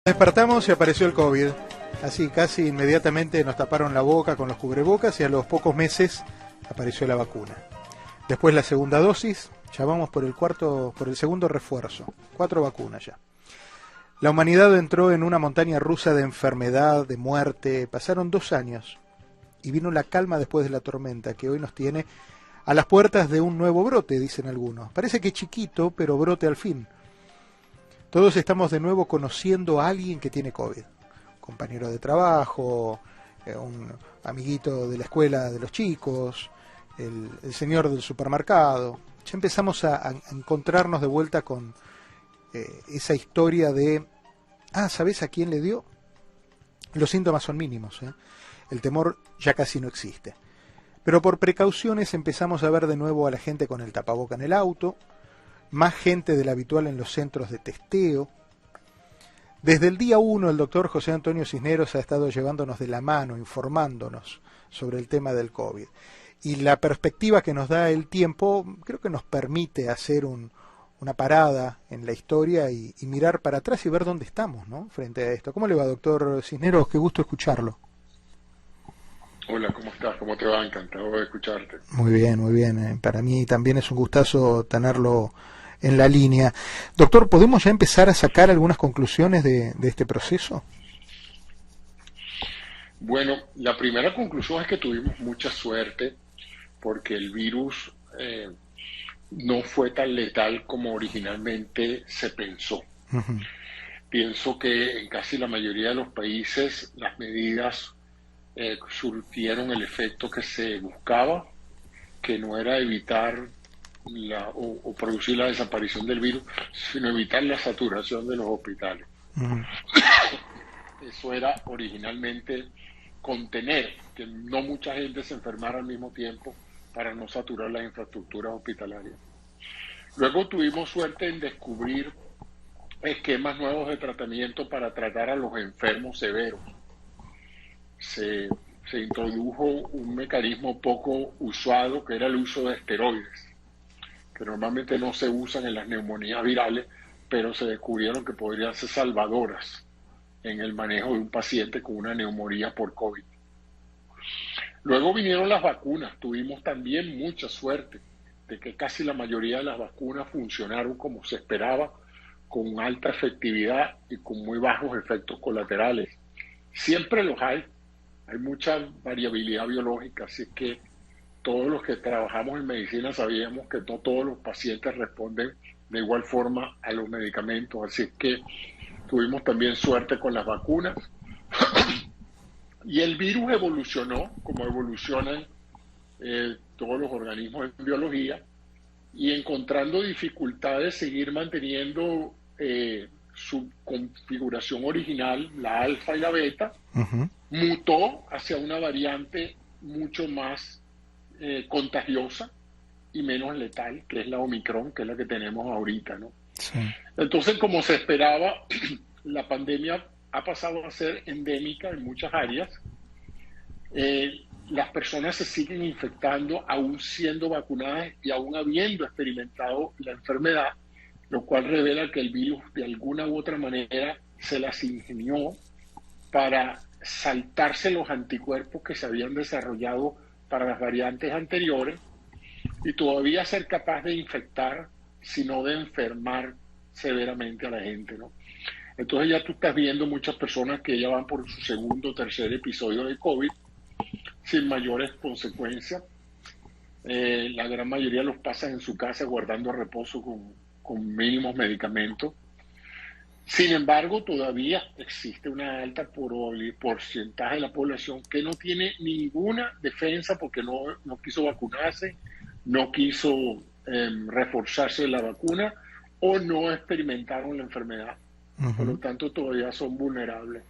Despertamos y apareció el COVID. Así casi inmediatamente nos taparon la boca con los cubrebocas y a los pocos meses apareció la vacuna. Después la segunda dosis, ya vamos por el segundo refuerzo, 4 vacunas ya. La humanidad entró en una montaña rusa de enfermedad, de muerte. Pasaron 2 años y vino la calma después de la tormenta que hoy nos tiene a las puertas de un nuevo brote, dicen algunos. Parece que chiquito, pero brote al fin. Todos estamos de nuevo conociendo a alguien que tiene COVID. Compañero de trabajo, un amiguito de la escuela de los chicos, el señor del supermercado. Ya empezamos a encontrarnos de vuelta con esa historia de, ¿sabes a quién le dio? Los síntomas son mínimos, ¿eh? El temor ya casi no existe. Pero por precauciones empezamos a ver de nuevo a la gente con el tapaboca en el auto, más gente de la habitual en los centros de testeo. Desde el día 1 el doctor José Antonio Cisneros ha estado llevándonos de la mano, informándonos sobre el tema del COVID. Y la perspectiva que nos da el tiempo creo que nos permite hacer una parada en la historia y mirar para atrás y ver dónde estamos, ¿no?, frente a esto. ¿Cómo le va, doctor Cisneros? Qué gusto escucharlo. Hola, ¿cómo estás? ¿Cómo te va? Encantado de escucharte. Muy bien, muy bien. Para mí también es un gustazo tenerlo en la línea. Doctor, ¿podemos ya empezar a sacar algunas conclusiones de este proceso? Bueno, la primera conclusión es que tuvimos mucha suerte porque el virus no fue tan letal como originalmente se pensó. Uh-huh. Pienso que en casi la mayoría de los países las medidas surtieron el efecto que se buscaba, que no era evitar o producir la desaparición del virus, sino evitar la saturación de los hospitales. Uh-huh. Eso era originalmente contener que no mucha gente se enfermara al mismo tiempo para no saturar las infraestructuras hospitalarias. Luego tuvimos suerte en descubrir esquemas nuevos de tratamiento para tratar a los enfermos severos. Se introdujo un mecanismo poco usado que era el uso de esteroides, que normalmente no se usan en las neumonías virales, pero se descubrieron que podrían ser salvadoras en el manejo de un paciente con una neumonía por COVID. Luego vinieron las vacunas. Tuvimos también mucha suerte de que casi la mayoría de las vacunas funcionaron como se esperaba, con alta efectividad y con muy bajos efectos colaterales. Siempre los hay mucha variabilidad biológica, así que todos los que trabajamos en medicina sabíamos que no todos los pacientes responden de igual forma a los medicamentos, así que tuvimos también suerte con las vacunas. Y el virus evolucionó, como evolucionan todos los organismos en biología, y encontrando dificultades seguir manteniendo su configuración original, la alfa y la beta, uh-huh, mutó hacia una variante mucho más contagiosa y menos letal, que es la Omicron, que es la que tenemos ahorita, ¿no? Sí. Entonces, como se esperaba, la pandemia ha pasado a ser endémica en muchas áreas. Las personas se siguen infectando aún siendo vacunadas y aún habiendo experimentado la enfermedad, lo cual revela que el virus de alguna u otra manera se las ingenió para saltarse los anticuerpos que se habían desarrollado para las variantes anteriores y todavía ser capaz de infectar, sino de enfermar severamente a la gente, ¿no? Entonces ya tú estás viendo muchas personas que ya van por su segundo o tercer episodio de COVID sin mayores consecuencias. La gran mayoría los pasan en su casa guardando reposo con mínimos medicamentos. Sin embargo, todavía existe una alta porcentaje de la población que no tiene ninguna defensa porque no quiso vacunarse, no quiso reforzarse la vacuna o no experimentaron la enfermedad. Uh-huh. Por lo tanto, todavía son vulnerables.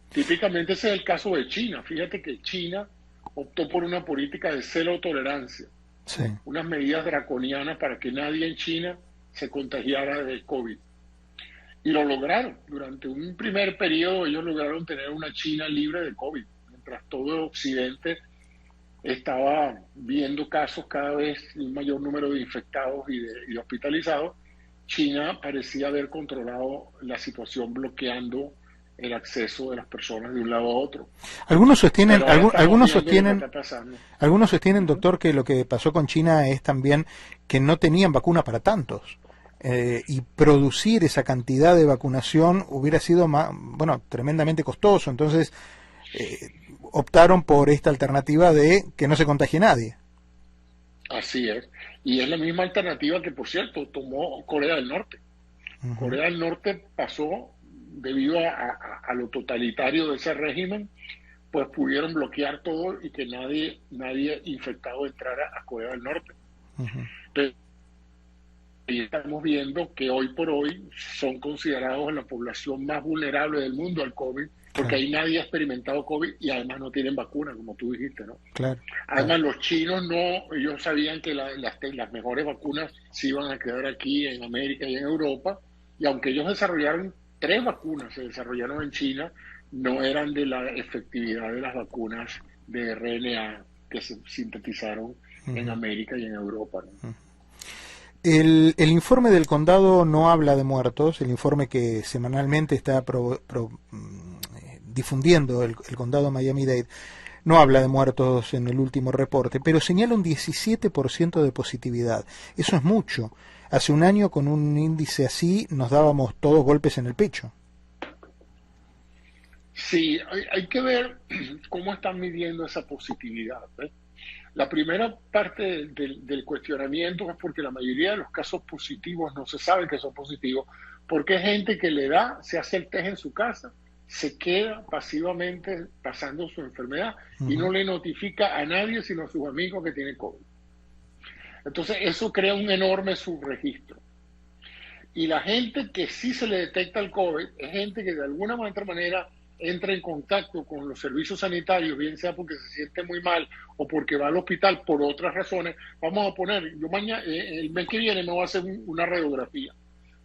Típicamente ese es el caso de China. Fíjate que China optó por una política de cero tolerancia, sí, unas medidas draconianas para que nadie en China se contagiara de COVID. Y lo lograron. Durante un primer periodo ellos lograron tener una China libre de COVID, mientras todo el occidente estaba viendo casos cada vez, un mayor número de infectados y de hospitalizados. China parecía haber controlado la situación bloqueando el acceso de las personas de un lado a otro. Algunos sostienen, Pero ahora estamos viendo lo que sostienen, está pasando. algunos sostienen, Ujú. doctor, que lo que pasó con China es también que no tenían vacuna para tantos. Y producir esa cantidad de vacunación hubiera sido bueno, tremendamente costoso. Entonces optaron por esta alternativa de que no se contagie nadie. Así es. Y es la misma alternativa que, por cierto, tomó Corea del Norte. Ujú, Corea del Norte pasó, debido a lo totalitario de ese régimen, pues pudieron bloquear todo y que nadie infectado entrara a Corea del Norte. ujú. Pero y estamos viendo que hoy por hoy son considerados en la población más vulnerable del mundo al COVID, porque Claro, ahí nadie ha experimentado COVID y además no tienen vacuna, como tú dijiste, ¿no? claro, claro. Además, los chinos no, ellos sabían que las mejores vacunas se iban a quedar aquí en América y en Europa, y aunque ellos desarrollaron 3 vacunas, se desarrollaron en China, no eran de la efectividad de las vacunas de RNA que se sintetizaron en Ujú. América y en Europa, ¿no? El informe del condado no habla de muertos, el informe que semanalmente está difundiendo el condado Miami-Dade no habla de muertos en el último reporte, pero señala un 17% de positividad. Eso es mucho. Hace un año con un índice así nos dábamos todos golpes en el pecho. Sí, hay que ver cómo están midiendo esa positividad, ¿ves? La primera parte del cuestionamiento es porque la mayoría de los casos positivos no se sabe que son positivos, porque hay gente que le da, se hace el test en su casa, se queda pasivamente pasando su enfermedad y no Ujú, le notifica a nadie sino a sus amigos que tienen COVID. Entonces eso crea un enorme subregistro. Y la gente que sí se le detecta el COVID es gente que de alguna u otra manera entra en contacto con los servicios sanitarios, bien sea porque se siente muy mal o porque va al hospital por otras razones. Vamos a poner, yo mañana, el mes que viene me voy a hacer una radiografía,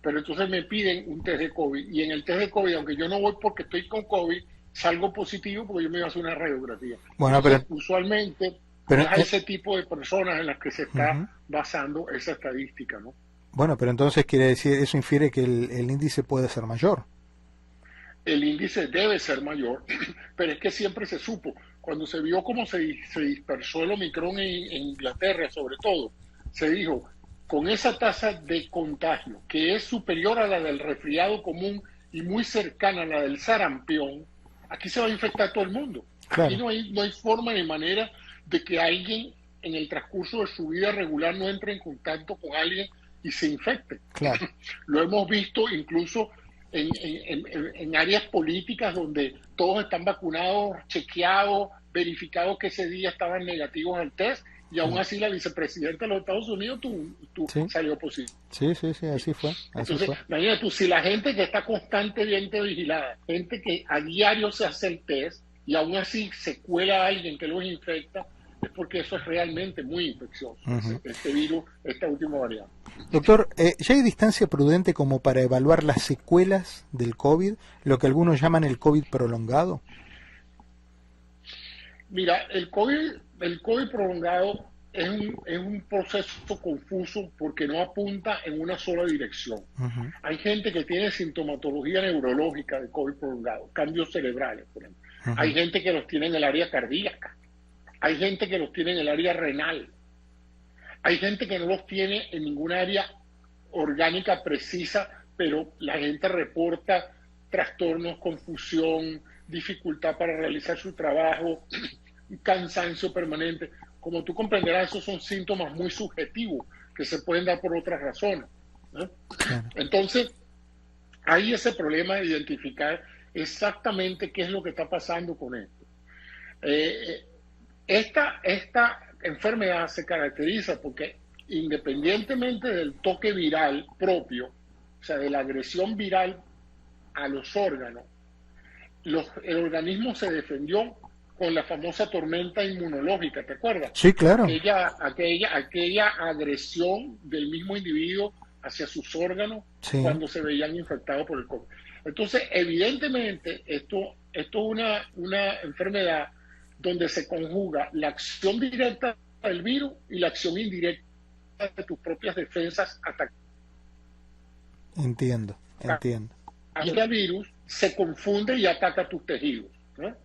pero entonces me piden un test de COVID y en el test de COVID, aunque yo no voy porque estoy con COVID, salgo positivo porque yo me voy a hacer una radiografía. bueno, Entonces, usualmente pero es a ese tipo de personas en las que se está ujú. basando esa estadística, ¿no? Bueno, pero entonces quiere decir, eso infiere que el índice puede ser mayor. El índice debe ser mayor, pero es que siempre se supo. Cuando se vio cómo se dispersó el Omicron en Inglaterra, sobre todo, se dijo, con esa tasa de contagio, que es superior a la del resfriado común y muy cercana a la del sarampión, aquí se va a infectar todo el mundo. Aquí Claro, no hay forma ni manera de que alguien en el transcurso de su vida regular no entre en contacto con alguien y se infecte. claro. Lo hemos visto incluso en áreas políticas donde todos están vacunados, chequeados, verificados que ese día estaban negativos al test y aún Sí, así la vicepresidenta de los Estados Unidos sí, salió positivo. sí, sí, sí, así fue, así Entonces, fue. imagínate tú, si la gente que está constantemente vigilada, gente que a diario se hace el test y aún así se cuela a alguien que los infecta, es porque eso es realmente muy infeccioso, Ujú. este virus, esta última variante. Doctor, ¿ya hay distancia prudente como para evaluar las secuelas del COVID, lo que algunos llaman el COVID prolongado? Mira, el COVID prolongado es un proceso confuso porque no apunta en una sola dirección. Ujú, Hay gente que tiene sintomatología neurológica de COVID prolongado, cambios cerebrales, por ejemplo. Hay ujú, gente que los tiene en el área cardíaca. Hay gente que los tiene en el área renal. Hay gente que no los tiene en ninguna área orgánica precisa, pero la gente reporta trastornos, confusión, dificultad para realizar su trabajo, cansancio permanente. Como tú comprenderás, esos son síntomas muy subjetivos que se pueden dar por otras razones, ¿no? claro. Entonces, hay ese problema de identificar exactamente qué es lo que está pasando con esto. Eh, esta enfermedad se caracteriza porque independientemente del toque viral propio, o sea, de la agresión viral a los órganos, el organismo se defendió con la famosa tormenta inmunológica, ¿te acuerdas? Sí, claro. Aquella agresión del mismo individuo hacia sus órganos Sí. cuando se veían infectados por el COVID. Entonces, evidentemente, esto es una enfermedad donde se conjuga la acción directa del virus y la acción indirecta de tus propias defensas atacando Entiendo, entiendo. al virus se confunde y ataca tus tejidos, ¿no?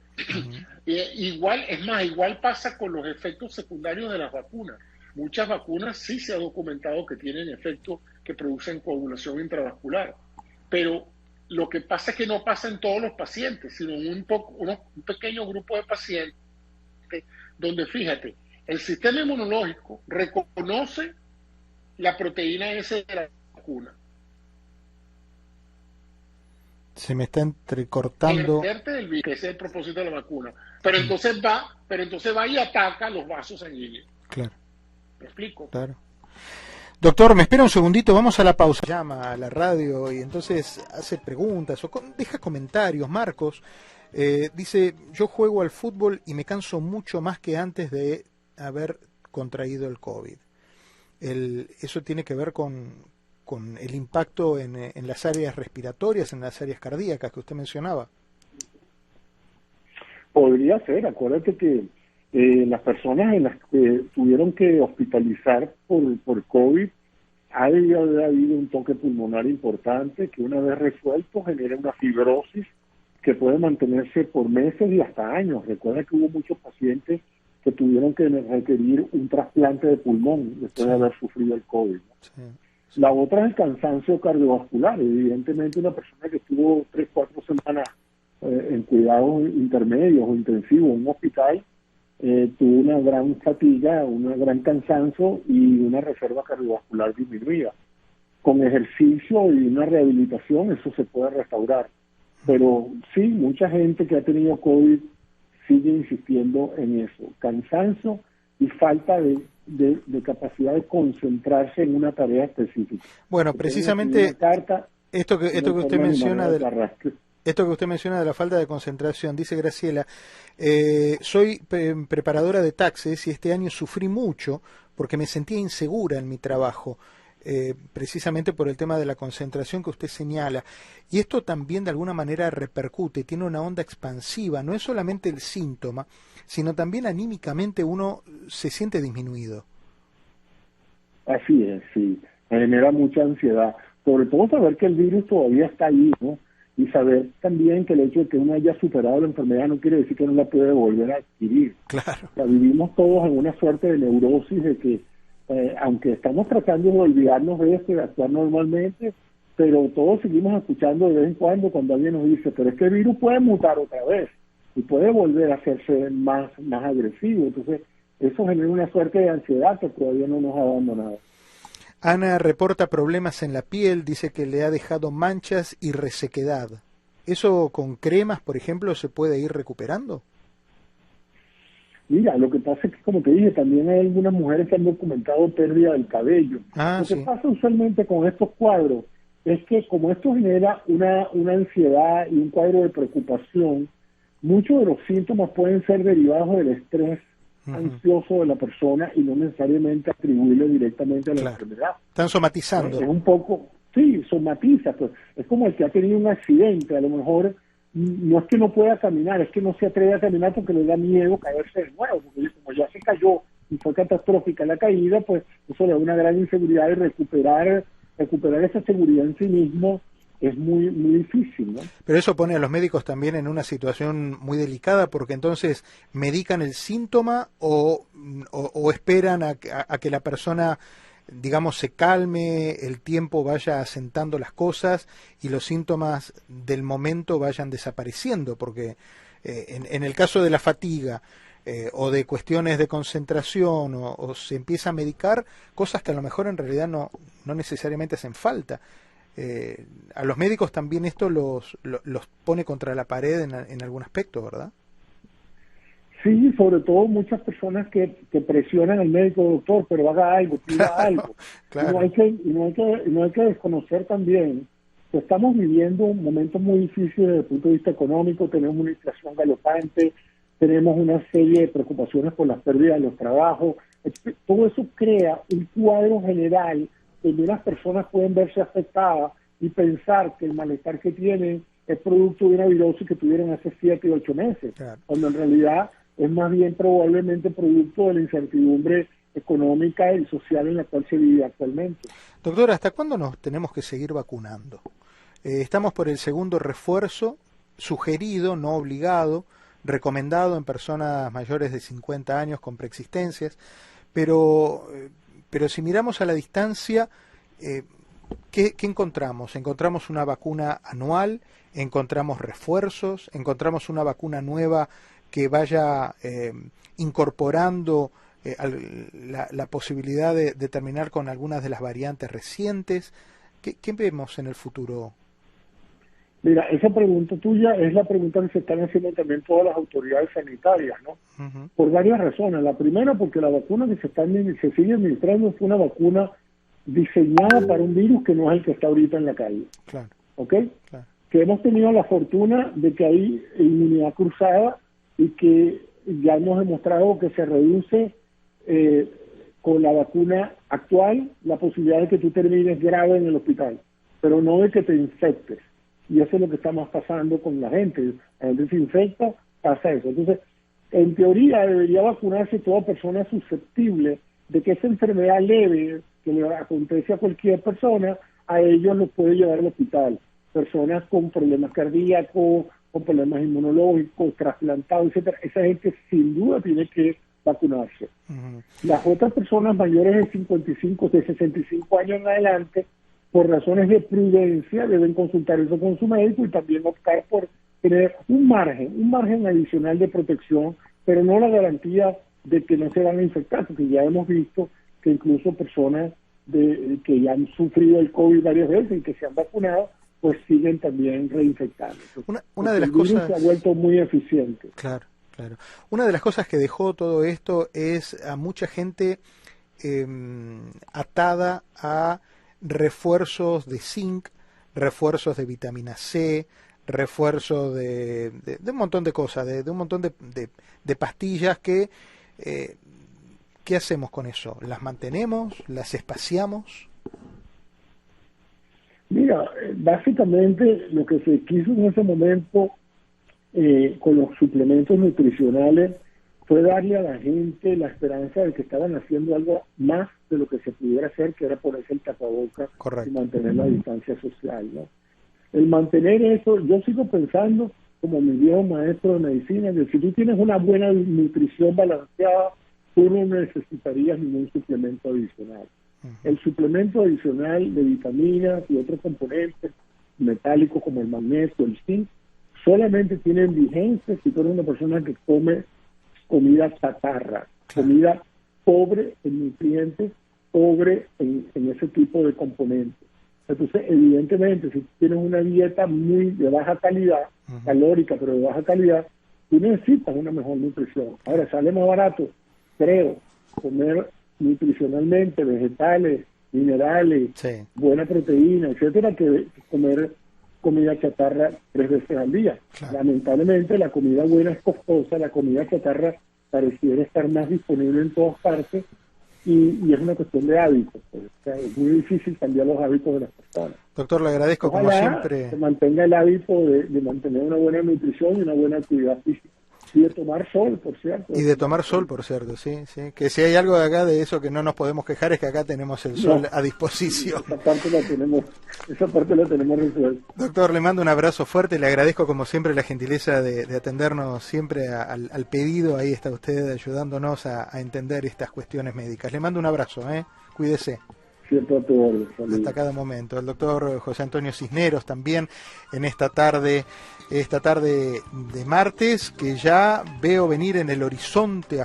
Igual, es más, igual pasa con los efectos secundarios de las vacunas. Muchas vacunas sí se ha documentado que tienen efectos que producen coagulación intravascular, pero lo que pasa es que no pasa en todos los pacientes, sino en un pequeño grupo de pacientes donde, fíjate, el sistema inmunológico reconoce la proteína S de la vacuna. Se me está entrecortando. Del virus, que ese es el propósito de la vacuna. Pero entonces va y ataca los vasos sanguíneos. Claro. ¿Me explico? Claro. Doctor, me espera un segundito, vamos a la pausa. Llama a la radio y entonces hace preguntas o deja comentarios. Marcos dice, yo juego al fútbol y me canso mucho más que antes de haber contraído el COVID. Eso tiene que ver con el impacto en las áreas respiratorias, en las áreas cardíacas que usted mencionaba. Podría ser, acuérdate que las personas en las que tuvieron que hospitalizar por COVID, ha habido un toque pulmonar importante que una vez resuelto genera una fibrosis que puede mantenerse por meses y hasta años. Recuerda que hubo muchos pacientes que tuvieron que requerir un trasplante de pulmón después de haber sufrido el COVID, ¿no? Sí. La otra es el cansancio cardiovascular. Evidentemente una persona que estuvo 3-4 semanas en cuidados intermedios o intensivos en un hospital, tuvo una gran fatiga, un gran cansancio y una reserva cardiovascular disminuida. Con ejercicio y una rehabilitación eso se puede restaurar. Pero sí, mucha gente que ha tenido COVID sigue insistiendo en eso. Cansancio y falta de capacidad de concentrarse en una tarea específica. Bueno, precisamente esto que usted menciona esto que usted menciona de la falta de concentración, dice Graciela, soy preparadora de taxes y este año sufrí mucho porque me sentía insegura en mi trabajo, precisamente por el tema de la concentración que usted señala. Y esto también de alguna manera repercute, tiene una onda expansiva, no es solamente el síntoma, sino también anímicamente uno se siente disminuido. Así es, sí, genera mucha ansiedad, sobre todo saber que el virus todavía está ahí, ¿no? Y saber también que el hecho de que uno haya superado la enfermedad no quiere decir que no la puede volver a adquirir. Claro. O sea, vivimos todos en una suerte de neurosis de que, aunque estamos tratando de olvidarnos de esto y de actuar normalmente, pero todos seguimos escuchando de vez en cuando alguien nos dice, pero es que el virus puede mutar otra vez y puede volver a hacerse más agresivo. Entonces, eso genera una suerte de ansiedad que todavía no nos ha abandonado. Ana reporta problemas en la piel, dice que le ha dejado manchas y resequedad. ¿Eso con cremas, por ejemplo, se puede ir recuperando? Mira, lo que pasa es que, como te dije, también hay algunas mujeres que han documentado pérdida del cabello. Lo que pasa usualmente con estos cuadros es que como esto genera una ansiedad y un cuadro de preocupación, muchos de los síntomas pueden ser derivados del estrés ansioso de la persona y no necesariamente atribuirle directamente a la enfermedad. Están somatizando. Es un poco, sí, somatiza, pues. Es como el que ha tenido un accidente, a lo mejor no es que no pueda caminar, es que no se atreve a caminar porque le da miedo caerse de nuevo, porque como ya se cayó y fue catastrófica la caída, pues eso le da una gran inseguridad y recuperar esa seguridad en sí mismo es muy difícil, ¿no? Pero eso pone a los médicos también en una situación muy delicada, porque entonces medican el síntoma o esperan a que la persona, digamos, se calme, el tiempo vaya asentando las cosas y los síntomas del momento vayan desapareciendo, porque en el caso de la fatiga o de cuestiones de concentración o se empieza a medicar cosas que a lo mejor en realidad no necesariamente hacen falta. A los médicos también esto los pone contra la pared en algún aspecto, ¿verdad? Sí, sobre todo muchas personas que presionan al médico, doctor, pero haga algo, pida algo. Claro. Y no hay que desconocer también que estamos viviendo momentos muy difíciles desde el punto de vista económico, tenemos una inflación galopante, tenemos una serie de preocupaciones por las pérdidas de los trabajos. Todo eso crea un cuadro general donde las personas pueden verse afectadas y pensar que el malestar que tienen es producto de una virosis que tuvieron hace 7 y 8 meses, claro, cuando en realidad es más bien probablemente producto de la incertidumbre económica y social en la cual se vive actualmente. Doctor, ¿hasta cuándo nos tenemos que seguir vacunando? Estamos por el segundo refuerzo, sugerido, no obligado, recomendado en personas mayores de 50 años con preexistencias, pero si miramos a la distancia, ¿qué encontramos? Encontramos una vacuna anual, encontramos refuerzos, encontramos una vacuna nueva que vaya incorporando la posibilidad de terminar con algunas de las variantes recientes. ¿Qué vemos en el futuro? Mira, esa pregunta tuya es la pregunta que se están haciendo también todas las autoridades sanitarias, ¿no? Uh-huh. Por varias razones. La primera, porque la vacuna que se sigue administrando fue una vacuna diseñada para un virus que no es el que está ahorita en la calle. Claro. ¿Ok? Claro. Que hemos tenido la fortuna de que hay inmunidad cruzada y que ya hemos demostrado que se reduce con la vacuna actual la posibilidad de que tú termines grave en el hospital, pero no de que te infectes. Y eso es lo que está más pasando con la gente. La gente se infecta, pasa eso. Entonces, en teoría debería vacunarse toda persona susceptible de que esa enfermedad leve que le acontece a cualquier persona, a ellos los puede llevar al hospital. Personas con problemas cardíacos, con problemas inmunológicos, trasplantados, etcétera. Esa gente sin duda tiene que vacunarse. Uh-huh. Las otras personas mayores de 55, de 65 años en adelante, por razones de prudencia, deben consultar eso con su médico y también optar por tener un margen adicional de protección, pero no la garantía de que no se van a infectar, porque ya hemos visto que incluso personas que ya han sufrido el COVID varias veces y que se han vacunado, pues siguen también reinfectando. Una de las cosas se ha vuelto muy eficiente. Claro. Una de las cosas que dejó todo esto es a mucha gente atada a refuerzos de zinc, refuerzos de vitamina C, refuerzos de un montón de cosas, de un montón de pastillas que ¿qué hacemos con eso? ¿Las mantenemos? ¿Las espaciamos? Mira, básicamente lo que se quiso en ese momento con los suplementos nutricionales fue darle a la gente la esperanza de que estaban haciendo algo más de lo que se pudiera hacer, que era ponerse el tapabocas y mantener la distancia social, ¿no? El mantener eso, yo sigo pensando, como mi viejo maestro de medicina, que si tú tienes una buena nutrición balanceada, tú no necesitarías ningún suplemento adicional. Uh-huh. El suplemento adicional de vitaminas y otros componentes metálicos como el magnesio, el zinc, solamente tienen vigencia si tú eres una persona que come comida chatarra, comida pobre en nutrientes, pobre en ese tipo de componentes. Entonces, evidentemente, si tienes una dieta muy de baja calidad, uh-huh, calórica, pero de baja calidad, tú necesitas una mejor nutrición. Ahora, sale más barato, creo, comer nutricionalmente, vegetales, minerales, sí, buena proteína, etcétera, que comer comida chatarra 3 veces al día. Claro. Lamentablemente la comida buena es costosa, la comida chatarra pareciera estar más disponible en todas partes y es una cuestión de hábitos. Pues. O sea, es muy difícil cambiar los hábitos de las personas. Doctor, le agradezco. Ojalá, como siempre, se mantenga el hábito de mantener una buena nutrición y una buena actividad física. Y de tomar sol, por cierto. Y de tomar sol, por cierto, sí. Que si hay algo de acá de eso que no nos podemos quejar es que acá tenemos el sol a disposición. Esa parte la tenemos resuelta. Doctor, le mando un abrazo fuerte, le agradezco como siempre la gentileza de atendernos siempre al pedido. Ahí está usted ayudándonos a entender estas cuestiones médicas. Le mando un abrazo, cuídese. Siempre a tu orden. Hasta cada momento. El doctor José Antonio Cisneros también en esta tarde de martes, que ya veo venir en el horizonte a